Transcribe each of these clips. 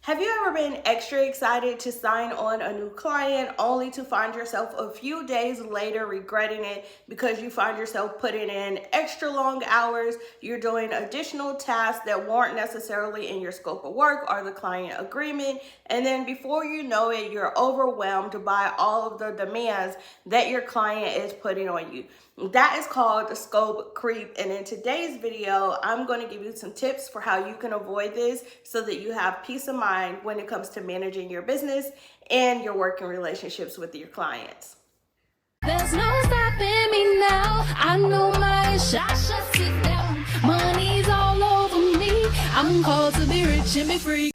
Have you ever been extra excited to sign on a new client only to find yourself a few days later regretting it because you find yourself putting in extra long hours, you're doing additional tasks that weren't necessarily in your scope of work or the client agreement, and then before you know it, you're overwhelmed by all of the demands that your client is putting on you? That is called the scope creep, and in today's video, I'm going to give you some tips for how you can avoid this so that you have peace of mind when it comes to managing your business and your working relationships with your clients. There's no stopping me now. I know my 𝗧cie 𝗽-𝗪𝗪. Money's all over me. I'm called to be rich and be free.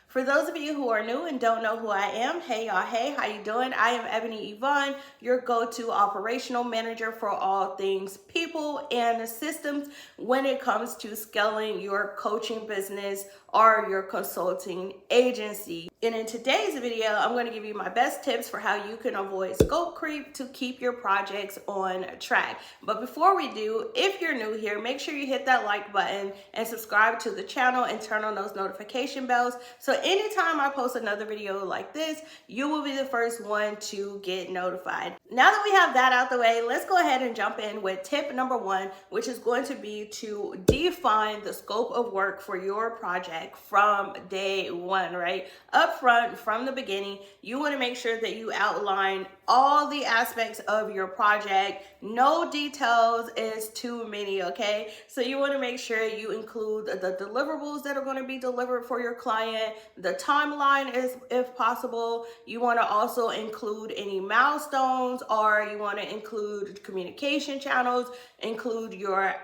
For those of you who are new and don't know who I am, hey y'all, hey, how you doing? I am Ebony Evaughn, your go-to operational manager for all things people and systems when it comes to scaling your coaching business or your consulting agency. And in today's video, I'm going to give you my best tips for how you can avoid scope creep to keep your projects on track. But before we do, if you're new here, make sure you hit that like button and subscribe to the channel and turn on those notification bells. So anytime I post another video like this, you will be the first one to get notified. Now that we have that out the way, let's go ahead and jump in with tip number one, which is going to be to define the scope of work for your project from day one, right? Up front, from the beginning, you want to make sure that you outline all the aspects of your project. No details is too many, okay? So you want to make sure you include the deliverables that are going to be delivered for your client, the timeline is, if possible. You want to also include any milestones, or you want to include communication channels, include your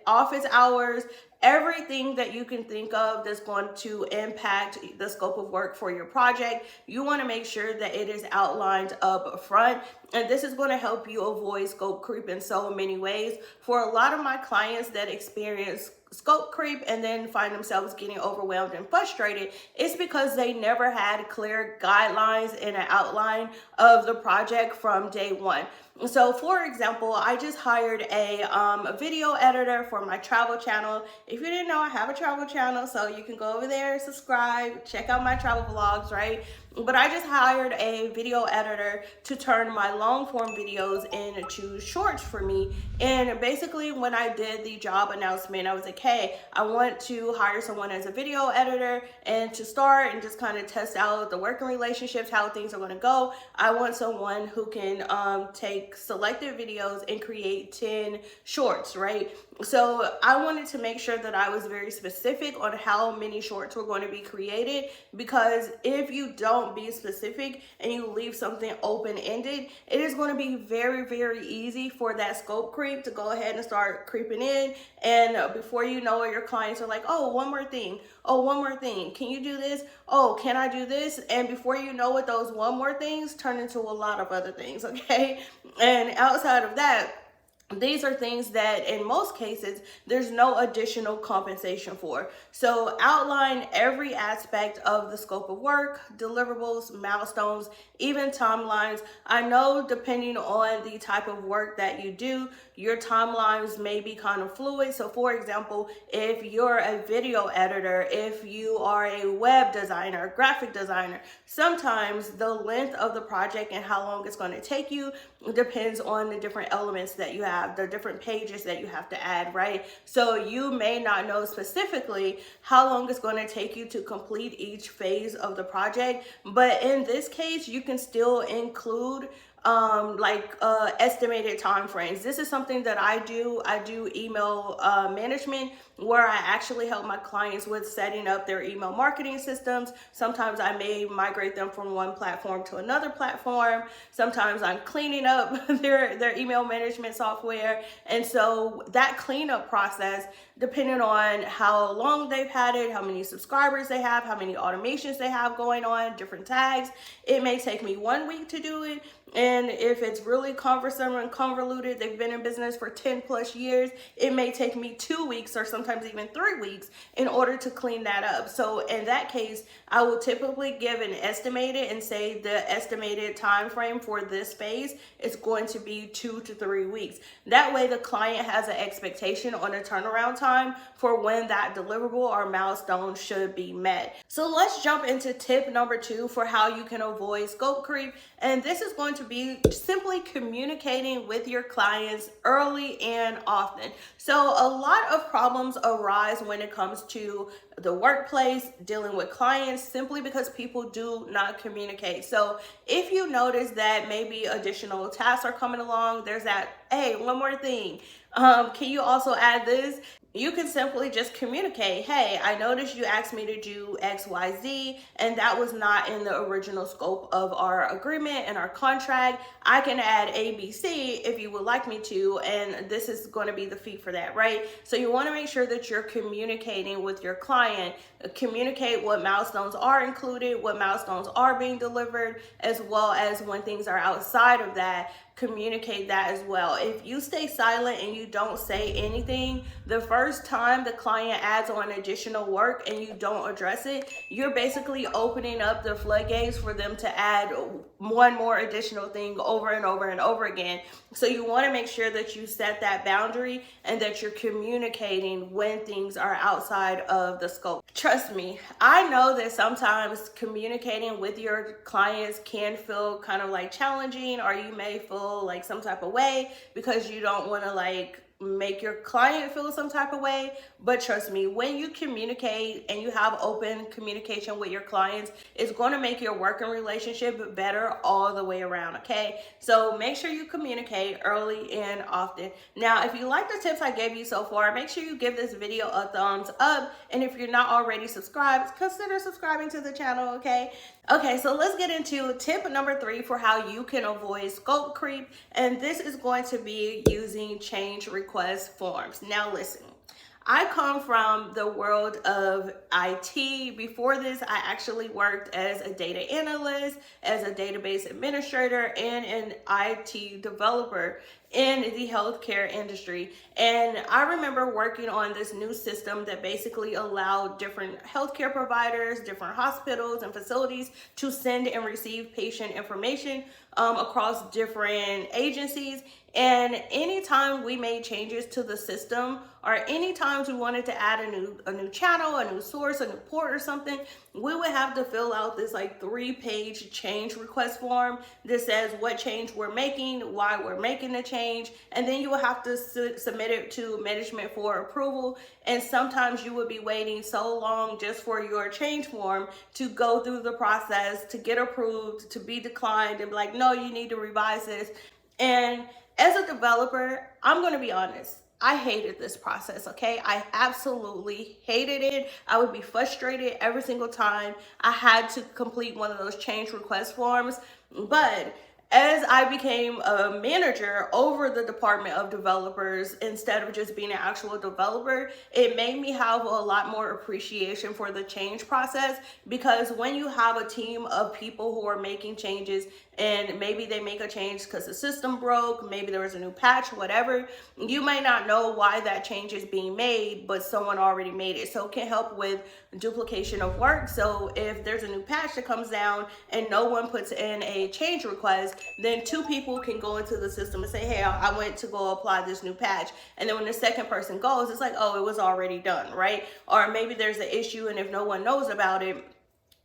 office hours, everything that you can think of that's going to impact the scope of work for your project. You want to make sure that it is outlined up front, and this is going to help you avoid scope creep in so many ways. For a lot of my clients that experience scope creep and then find themselves getting overwhelmed and frustrated, it's because they never had clear guidelines and an outline of the project from day one. So for example, I just hired a video editor for my travel channel. If you didn't know, I have a travel channel, so you can go over there, subscribe, check out my travel vlogs, right? But I just hired a video editor to turn my long form videos into shorts for me. And basically when I did the job announcement, I was like, hey, I want to hire someone as a video editor and to start and just kind of test out the working relationships, how things are going to go. I want someone who can take selected videos and create 10 shorts, right? So I wanted to make sure that I was very specific on how many shorts were going to be created, because if you don't be specific and you leave something open-ended, it is going to be very, very easy for that scope creep to go ahead and start creeping in. And before you know it, your clients are like, oh, one more thing. Oh, one more thing. Can you do this? Oh, can I do this? And before you know it, those one more things turn into a lot of other things, okay? And outside of that, these are things that in most cases, there's no additional compensation for. So outline every aspect of the scope of work, deliverables, milestones, even timelines. I know depending on the type of work that you do, your timelines may be kind of fluid. So for example, if you're a video editor, if you are a web designer, graphic designer, sometimes the length of the project and how long it's going to take you depends on the different elements that you have, the different pages that you have to add, right? So you may not know specifically how long it's going to take you to complete each phase of the project, but in this case, you can still include estimated time frames. This is something that I do. I do email management, where I actually help my clients with setting up their email marketing systems. Sometimes I may migrate them from one platform to another platform. Sometimes I'm cleaning up their email management software. And so that cleanup process, depending on how long they've had it, how many subscribers they have, how many automations they have going on, different tags, it may take me 1 week to do it. And if it's really cumbersome and convoluted, they've been in business for 10 plus years, it may take me 2 weeks or sometimes sometimes even 3 weeks in order to clean that up. So in that case, I will typically give an estimated and say the estimated time frame for this phase is going to be 2 to 3 weeks. That way the client has an expectation on a turnaround time for when that deliverable or milestone should be met. So let's jump into tip number 2 for how you can avoid scope creep. And this is going to be simply communicating with your clients early and often. So a lot of problems arise when it comes to the workplace, dealing with clients, simply because people do not communicate. So if you notice that maybe additional tasks are coming along, there's that, hey, one more thing. Can you also add this? You can simply just communicate, hey, I noticed you asked me to do XYZ, and that was not in the original scope of our agreement and our contract. I can add ABC if you would like me to, and this is going to be the fee for that, right? So you want to make sure that you're communicating with your client, communicate what milestones are included, what milestones are being delivered, as well as when things are outside of that, communicate that as well. If you stay silent and you don't say anything, the first time the client adds on additional work and you don't address it, you're basically opening up the floodgates for them to add one more additional thing over and over and over again. So you want to make sure that you set that boundary and that you're communicating when things are outside of the scope. Trust me, I know that sometimes communicating with your clients can feel kind of like challenging, or you may feel like some type of way because you don't want to like make your client feel some type of way. But trust me, when you communicate and you have open communication with your clients, it's going to make your working relationship better all the way around, okay? So make sure you communicate early and often. Now, if you like the tips I gave you so far, make sure you give this video a thumbs up. And if you're not already subscribed, consider subscribing to the channel, okay? Okay, so let's get into tip number 3 for how you can avoid scope creep. And this is going to be using change request forms. Now listen, I come from the world of IT. Before this, I actually worked as a data analyst, as a database administrator, and an IT developer in the healthcare industry. And I remember working on this new system that basically allowed different healthcare providers, different hospitals and facilities to send and receive patient information across different agencies. And anytime we made changes to the system, or anytime we wanted to add a new channel, a new source, a new port or something, we would have to fill out this like 3-page change request form that says what change we're making, why we're making the change, and then you will have to submit it to management for approval. And sometimes you would be waiting so long just for your change form to go through the process, to get approved, to be declined, and be like, no, you need to revise this. And as a developer, I'm going to be honest, I hated this process, okay? I absolutely hated it. I would be frustrated every single time I had to complete one of those change request forms. But as I became a manager over the department of developers, instead of just being an actual developer, it made me have a lot more appreciation for the change process, because when you have a team of people who are making changes, and maybe they make a change because the system broke, maybe there was a new patch, whatever, you might not know why that change is being made, but someone already made it. So it can help with duplication of work. So if there's a new patch that comes down and no one puts in a change request, then 2 people can go into the system and say, hey, I went to go apply this new patch. And then when the second person goes, it's like, oh, it was already done, right? Or maybe there's an issue, and if no one knows about it,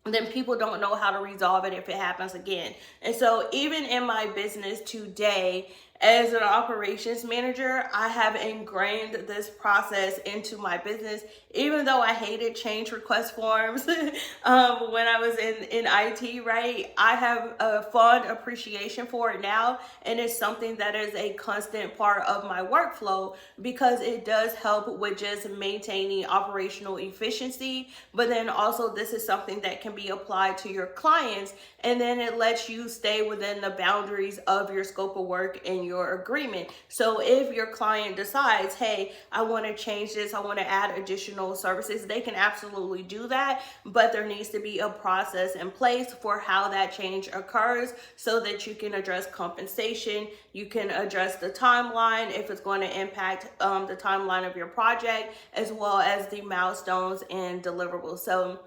then people don't know how to resolve it if it happens again. And so even in my business today, as an operations manager, I have ingrained this process into my business, even though I hated change request forms when I was in IT, right? I have a fond appreciation for it now, and it's something that is a constant part of my workflow, because it does help with just maintaining operational efficiency. But then also, this is something that can be applied to your clients, and then it lets you stay within the boundaries of your scope of work and your agreement. So if your client decides, hey, I want to change this, I want to add additional services, they can absolutely do that, but there needs to be a process in place for how that change occurs so that you can address compensation, you can address the timeline if it's going to impact the timeline of your project, as well as the milestones and deliverables. So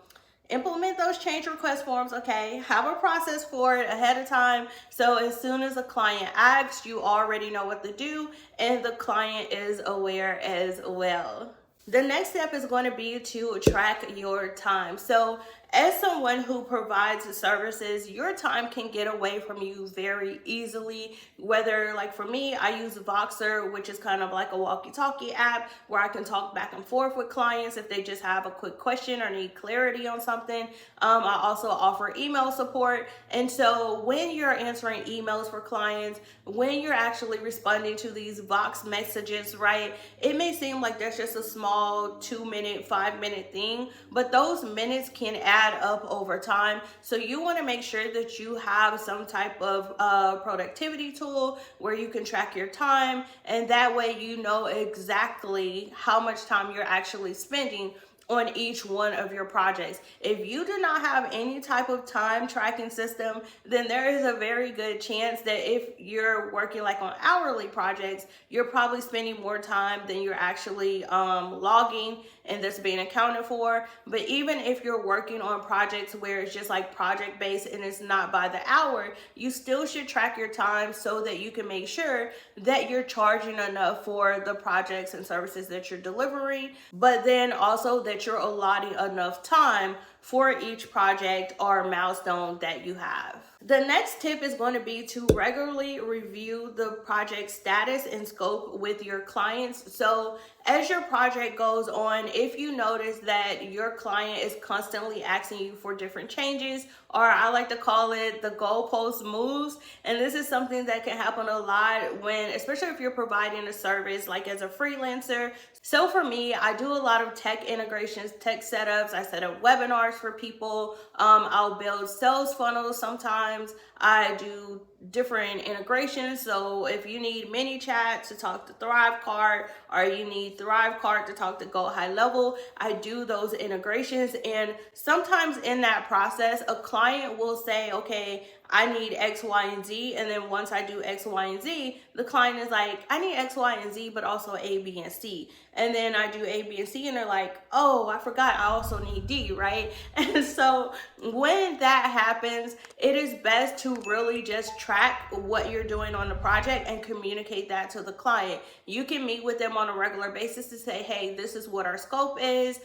implement those change request forms, okay? Have a process for it ahead of time, so as soon as a client asks, you already know what to do and the client is aware as well. The next step is going to be to track your time. So as someone who provides services, your time can get away from you very easily. Whether, like for me, I use Voxer, which is kind of like a walkie-talkie app where I can talk back and forth with clients if they just have a quick question or need clarity on something. I also offer email support. And so when you're answering emails for clients, when you're actually responding to these Vox messages, right, it may seem like that's just a small 2-minute, 5-minute thing, but those minutes can add up over time. So you want to make sure that you have some type of productivity tool where you can track your time, and that way you know exactly how much time you're actually spending on each one of your projects. If you do not have any type of time tracking system, then there is a very good chance that if you're working like on hourly projects, you're probably spending more time than you're actually logging and that's being accounted for. But even if you're working on projects where it's just like project based and it's not by the hour, you still should track your time so that you can make sure that you're charging enough for the projects and services that you're delivering, but then also that you're allotting enough time for each project or milestone that you have. The next tip is going to be to regularly review the project status and scope with your clients. So as your project goes on, if you notice that your client is constantly asking you for different changes, or I like to call it the goalpost moves, and this is something that can happen a lot when, especially if you're providing a service like as a freelancer. So for me, I do a lot of tech integrations, tech setups. I set up webinars for people. I'll build sales funnels sometimes. I do different integrations. So if you need ManyChat to talk to 𝗧rivecart, or you need 𝗧rivecart to talk to Go High Level, I do those integrations. And sometimes in that process, a client will say, okay, I need X, Y, and Z. And then once I do X, Y, and Z, the client is like, I need X, Y, and Z, but also A, B, and C. And then I do A, B, and C, and they're like, oh, I forgot, I also need D, right? And so when that happens, it is best to really just track what you're doing on the project and communicate that to the client. You can meet with them on a regular basis to say, hey, this is what our scope is.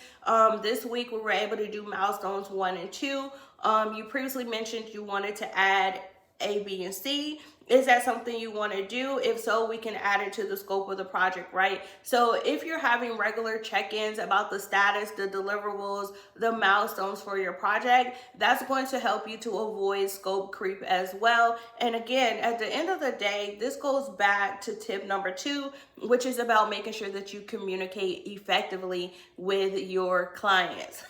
This week we were able to do milestones 1 and 2. You previously mentioned you wanted to add A, B, and C. Is that something you want to do? If so, we can add it to the scope of the project, right? So if you're having regular check-ins about the status, the deliverables, the milestones for your project, that's going to help you to avoid scope creep as well. And again, at the end of the day, this goes back to tip number 2, which is about making sure that you communicate effectively with your clients.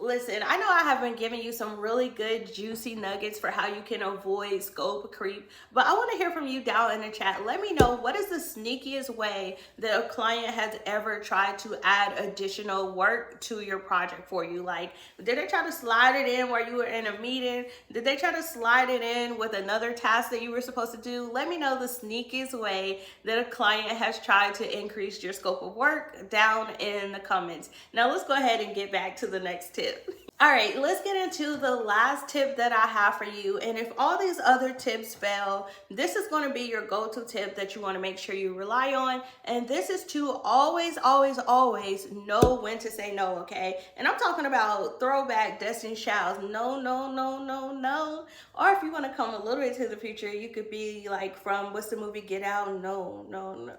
Listen, I know I have been giving you some really good juicy nuggets for how you can avoid scope creep, but I want to hear from you down in the chat. Let me know, what is the sneakiest way that a client has ever tried to add additional work to your project for you? Like, did they try to slide it in while you were in a meeting? Did they try to slide it in with another task that you were supposed to do? Let me know the sneakiest way that a client has tried to increase your scope of work down in the comments. Now let's go ahead and get back to the next tip. All right, let's get into the last tip that I have for you. And if all these other tips fail, this is going to be your go-to tip that you want to make sure you rely on. And this is to always, always, always know when to say no, okay? And I'm talking about throwback Destiny Child's no, no, no, no, no. Or if you want to come a little bit to the future, you could be like from, what's the movie, Get Out? No, no, no.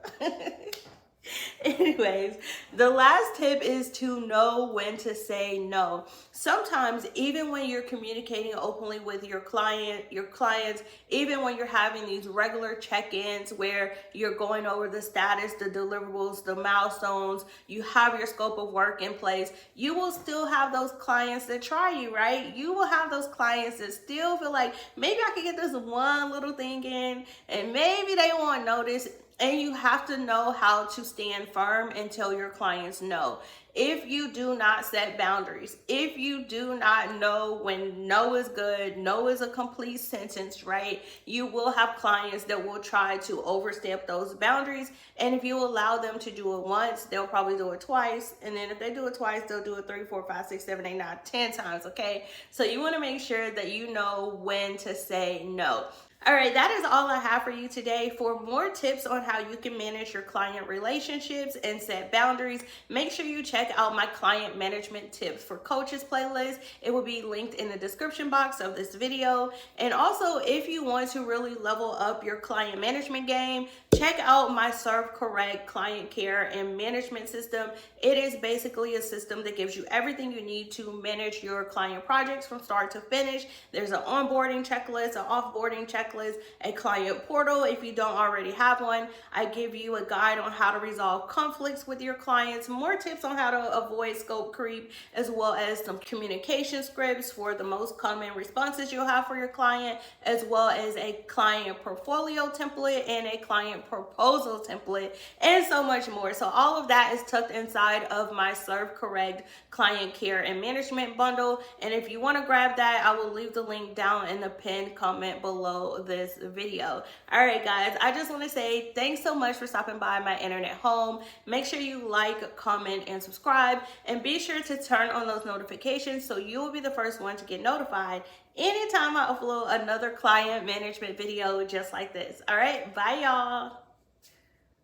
Anyways, the last tip is to know when to say no. Sometimes, even when you're communicating openly with your clients, even when you're having these regular check-ins where you're going over the status, the deliverables, the milestones, you have your scope of work in place, you will still have those clients that try you, right? You will have those clients that still feel like, maybe I could get this one little thing in, and maybe they won't notice. And you have to know how to stand firm and tell your clients no. If you do not set boundaries, if you do not know when no is good, no is a complete sentence, right? You will have clients that will try to overstep those boundaries. And if you allow them to do it once, they'll probably do it twice. And then if they do it twice, they'll do it 3, 4, 5, 6, 7, 8, 9, 10 times, okay? So you want to make sure that you know when to say no. All right, that is all I have for you today. For more tips on how you can manage your client relationships and set boundaries, make sure you check out my client management tips for coaches playlist. It will be linked in the description box of this video. And also, if you want to really level up your client management game, check out my Serve Correct client care and management system. It is basically a system that gives you everything you need to manage your client projects from start to finish. There's an onboarding checklist, an offboarding checklist, a client portal if you don't already have one. I give you a guide on how to resolve conflicts with your clients, more tips on how to avoid scope creep, as well as some communication scripts for the most common responses you'll have for your client, as well as a client portfolio template and a client proposal template, and so much more. So all of that is tucked inside of my Serve Correct client care and management bundle. And if you want to grab that, I will leave the link down in the pinned comment below this video. All right, guys, I just want to say thanks so much for stopping by my internet home. Make sure you like, comment, and subscribe, and be sure to turn on those notifications so you will be the first one to get notified anytime I upload another client management video just like this. All right, bye y'all.